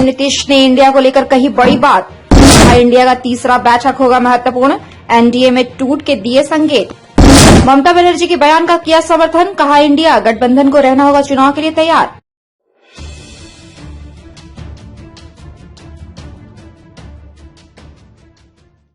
CM Nitish ने India को लेकर कही बड़ी बात। कहा इंडिया का तीसरा बैठक होगा महत्वपूर्ण। एनडीए में टूट के दिए संकेत। ममता बनर्जी के बयान का किया समर्थन। कहा इंडिया गठबंधन को रहना होगा चुनाव के लिए तैयार।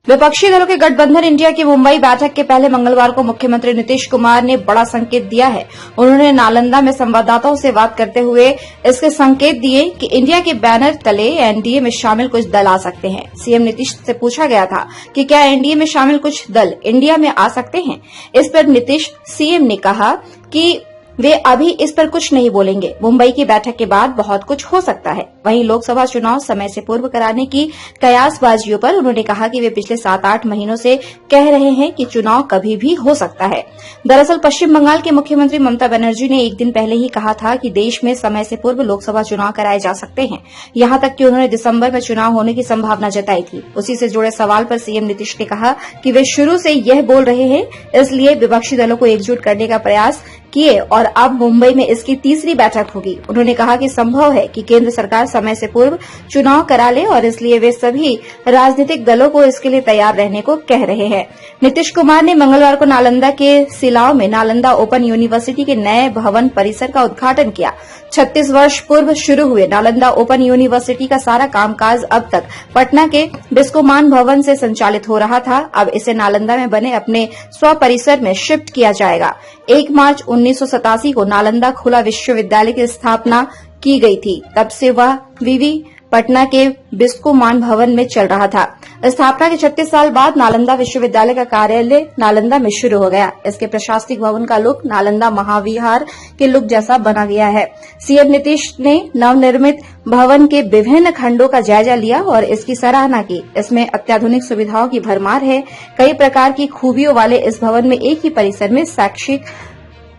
विपक्षी दलों के गठबंधन इंडिया की मुंबई बैठक के पहले मंगलवार को मुख्यमंत्री नीतीश कुमार ने बड़ा संकेत दिया है। उन्होंने नालंदा में संवाददाताओं से बात करते हुए इसके संकेत दिए कि इंडिया के बैनर तले एनडीए में शामिल कुछ दल आ सकते हैं। सीएम नीतीश से पूछा गया था कि क्या एनडीए में शामिल कुछ दल इंडिया में आ सकते हैं। इस पर नीतीश सीएम ने कहा कि वे अभी इस पर कुछ नहीं बोलेंगे। मुंबई की बैठक के बाद बहुत कुछ हो सकता है। वहीं लोकसभा चुनाव समय से पूर्व कराने की कयासबाजियों पर उन्होंने कहा कि वे पिछले 7-8 महीनों से कह रहे हैं कि चुनाव कभी भी हो सकता है। दरअसल पश्चिम बंगाल के मुख्यमंत्री ममता बनर्जी ने एक दिन पहले ही कहा था कि देश में समय से पूर्व लोकसभा चुनाव कराए जा सकते हैं। यहां तक कि उन्होंने दिसंबर में चुनाव होने की संभावना जताई थी। उसी से जुड़े सवाल पर सीएम नीतीश ने कहा कि वे शुरू से यह बोल रहे हैं, इसलिए विपक्षी दलों को एकजुट करने का प्रयास किए और अब मुंबई में इसकी तीसरी बैठक होगी। उन्होंने कहा कि संभव है कि केंद्र सरकार समय से पूर्व चुनाव करा ले और इसलिए वे सभी राजनीतिक दलों को इसके लिए तैयार रहने को कह रहे हैं। नीतीश कुमार ने मंगलवार को नालंदा के सिलाव में नालंदा ओपन यूनिवर्सिटी के नए भवन परिसर का उद्घाटन किया। 36 वर्ष पूर्व शुरू हुए नालंदा ओपन यूनिवर्सिटी का सारा कामकाज अब तक पटना के बिस्कोमान भवन से संचालित हो रहा था। अब इसे नालंदा में बने अपने स्व परिसर में शिफ्ट किया जाएगा। 1 मार्च 1987 को नालंदा खुला विश्वविद्यालय की स्थापना की गई थी। तब से वह विवि पटना के बिस्कोमान भवन में चल रहा था। स्थापना के 36 साल बाद नालंदा विश्वविद्यालय का कार्यालय नालंदा में शुरू हो गया। इसके प्रशासनिक भवन का लुक नालंदा महाविहार के लुक जैसा बना गया है। सीएम नीतीश ने नवनिर्मित भवन के विभिन्न खंडों का जायजा लिया और इसकी सराहना की। इसमें अत्याधुनिक सुविधाओं की भरमार है। कई प्रकार की खूबियों वाले इस भवन में एक ही परिसर में शैक्षिक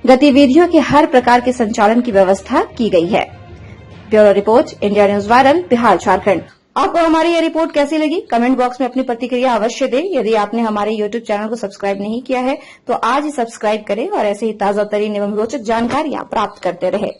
गतिविधियों के हर प्रकार के संचालन की व्यवस्था की गई है। Bureau report, India news viral, Bihar Jharkhand. आपको हमारी ये रिपोर्ट कैसी लगी? कमेंट बॉक्स में अपनी प्रतिक्रिया अवश्य दें। यदि आपने हमारे यूट्यूब चैनल को सब्सक्राइब नहीं किया है तो आज ही सब्सक्राइब करें और ऐसे ही ताजा तरीन एवं रोचक जानकारियां प्राप्त करते रहें।